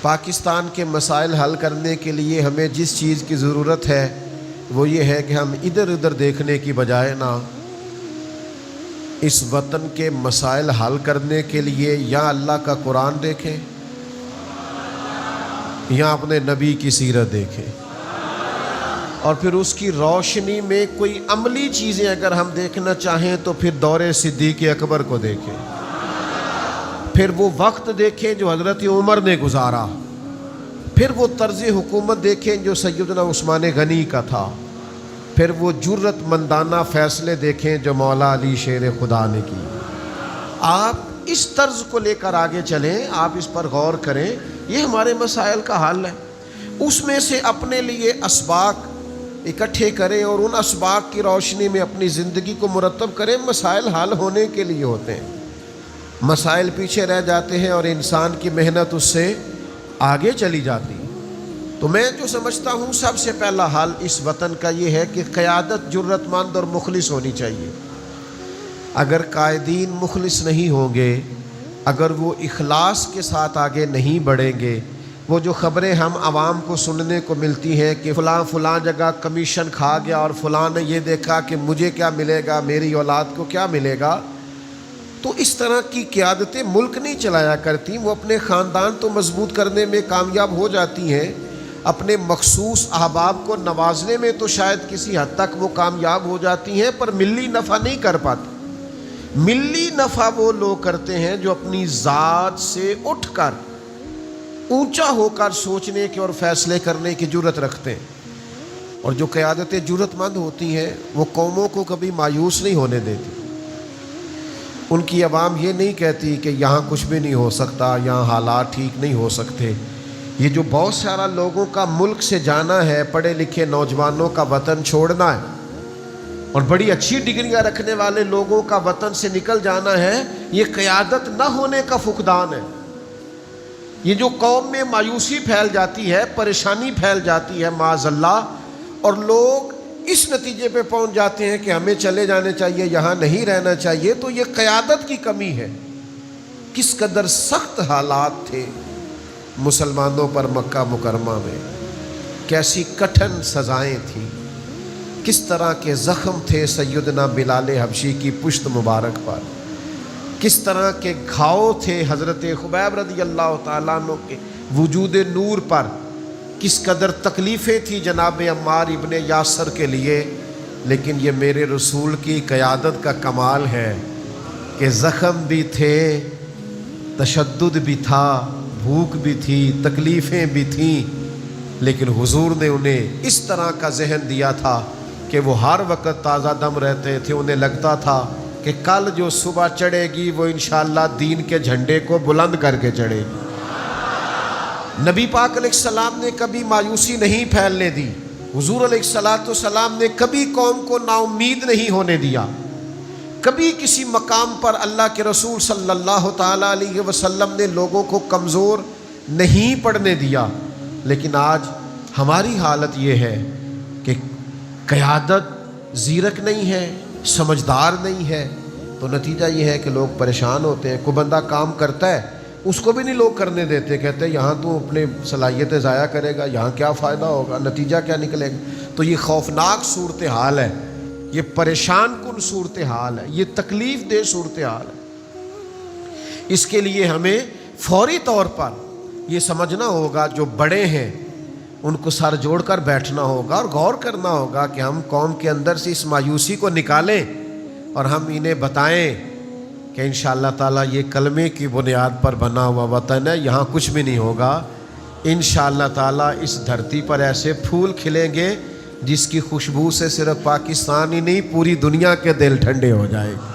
پاکستان کے مسائل حل کرنے کے لیے ہمیں جس چیز کی ضرورت ہے وہ یہ ہے کہ ہم ادھر ادھر دیکھنے کی بجائے نا اس وطن کے مسائل حل کرنے کے لیے یا اللہ کا قرآن دیکھیں یا اپنے نبی کی سیرت دیکھیں، اور پھر اس کی روشنی میں کوئی عملی چیزیں اگر ہم دیکھنا چاہیں تو پھر دور صدیق اکبر کو دیکھیں، پھر وہ وقت دیکھیں جو حضرت عمر نے گزارا، پھر وہ طرز حکومت دیکھیں جو سیدنا عثمان غنی کا تھا، پھر وہ جرت مندانہ فیصلے دیکھیں جو مولا علی شیر خدا نے کی۔ آپ اس طرز کو لے کر آگے چلیں، آپ اس پر غور کریں، یہ ہمارے مسائل کا حل ہے۔ اس میں سے اپنے لیے اسباق اکٹھے کریں اور ان اسباق کی روشنی میں اپنی زندگی کو مرتب کریں۔ مسائل حل ہونے کے لیے ہوتے ہیں، مسائل پیچھے رہ جاتے ہیں اور انسان کی محنت اس سے آگے چلی جاتی۔ تو میں جو سمجھتا ہوں سب سے پہلا حال اس وطن کا یہ ہے کہ قیادت جرت مند اور مخلص ہونی چاہیے۔ اگر قائدین مخلص نہیں ہوں گے، اگر وہ اخلاص کے ساتھ آگے نہیں بڑھیں گے، وہ جو خبریں ہم عوام کو سننے کو ملتی ہیں کہ فلاں جگہ کمیشن کھا گیا اور فلاں نے یہ دیکھا کہ مجھے کیا ملے گا، میری اولاد کو کیا ملے گا، تو اس طرح کی قیادتیں ملک نہیں چلایا کرتی۔ وہ اپنے خاندان تو مضبوط کرنے میں کامیاب ہو جاتی ہیں، اپنے مخصوص احباب کو نوازنے میں تو شاید کسی حد تک وہ کامیاب ہو جاتی ہیں، پر ملی نفع نہیں کر پاتی۔ ملی نفع وہ لوگ کرتے ہیں جو اپنی ذات سے اٹھ کر اونچا ہو کر سوچنے کے اور فیصلے کرنے کی جرت رکھتے ہیں، اور جو قیادتیں جرت مند ہوتی ہیں وہ قوموں کو کبھی مایوس نہیں ہونے دیتی۔ ان کی عوام یہ نہیں کہتی کہ یہاں کچھ بھی نہیں ہو سکتا، یہاں حالات ٹھیک نہیں ہو سکتے۔ یہ جو بہت سارا لوگوں کا ملک سے جانا ہے، پڑھے لکھے نوجوانوں کا وطن چھوڑنا ہے، اور بڑی اچھی ڈگریاں رکھنے والے لوگوں کا وطن سے نکل جانا ہے، یہ قیادت نہ ہونے کا فقدان ہے۔ یہ جو قوم میں مایوسی پھیل جاتی ہے، پریشانی پھیل جاتی ہے معاذ اللہ، اور لوگ اس نتیجے پہ پہنچ جاتے ہیں کہ ہمیں چلے جانے چاہیے، یہاں نہیں رہنا چاہیے، تو یہ قیادت کی کمی ہے۔ کس قدر سخت حالات تھے مسلمانوں پر مکہ مکرمہ میں، کیسی کٹھن سزائیں تھیں، کس طرح کے زخم تھے سیدنا بلال حبشی کی پشت مبارک پر، کس طرح کے گھاؤ تھے حضرت خبیب رضی اللہ تعالیٰ عنہ کے وجود نور پر، کس قدر تکلیفیں تھیں جناب عمار ابن یاسر کے لیے، لیکن یہ میرے رسول کی قیادت کا کمال ہے کہ زخم بھی تھے، تشدد بھی تھا، بھوک بھی تھی، تکلیفیں بھی تھیں، لیکن حضور نے انہیں اس طرح کا ذہن دیا تھا کہ وہ ہر وقت تازہ دم رہتے تھے۔ انہیں لگتا تھا کہ کل جو صبح چڑھے گی وہ انشاءاللہ دین کے جھنڈے کو بلند کر کے چڑھے گی۔ نبی پاک علیہ السلام نے کبھی مایوسی نہیں پھیلنے دی، حضور علیہ السلام نے کبھی قوم کو نا امید نہیں ہونے دیا، کبھی کسی مقام پر اللہ کے رسول صلی اللہ تعالیٰ علیہ وسلم نے لوگوں کو کمزور نہیں پڑنے دیا۔ لیکن آج ہماری حالت یہ ہے کہ قیادت زیرک نہیں ہے، سمجھدار نہیں ہے، تو نتیجہ یہ ہے کہ لوگ پریشان ہوتے ہیں۔ کوئی بندہ کام کرتا ہے اس کو بھی نہیں لوگ کرنے دیتے، کہتے ہیں یہاں تو اپنے صلاحیتیں ضائع کرے گا، یہاں کیا فائدہ ہوگا، نتیجہ کیا نکلے گا۔ تو یہ خوفناک صورتحال ہے، یہ پریشان کن صورتحال ہے، یہ تکلیف دہ صورتحال ہے۔ اس کے لیے ہمیں فوری طور پر یہ سمجھنا ہوگا، جو بڑے ہیں ان کو سر جوڑ کر بیٹھنا ہوگا اور غور کرنا ہوگا کہ ہم قوم کے اندر سے اس مایوسی کو نکالیں اور ہم انہیں بتائیں کہ انشاءاللہ تعالیٰ یہ کلمے کی بنیاد پر بنا ہوا وطن ہے، یہاں کچھ بھی نہیں ہوگا۔ انشاءاللہ تعالیٰ اس دھرتی پر ایسے پھول کھلیں گے جس کی خوشبو سے صرف پاکستان ہی نہیں پوری دنیا کے دل ٹھنڈے ہو جائیں گے۔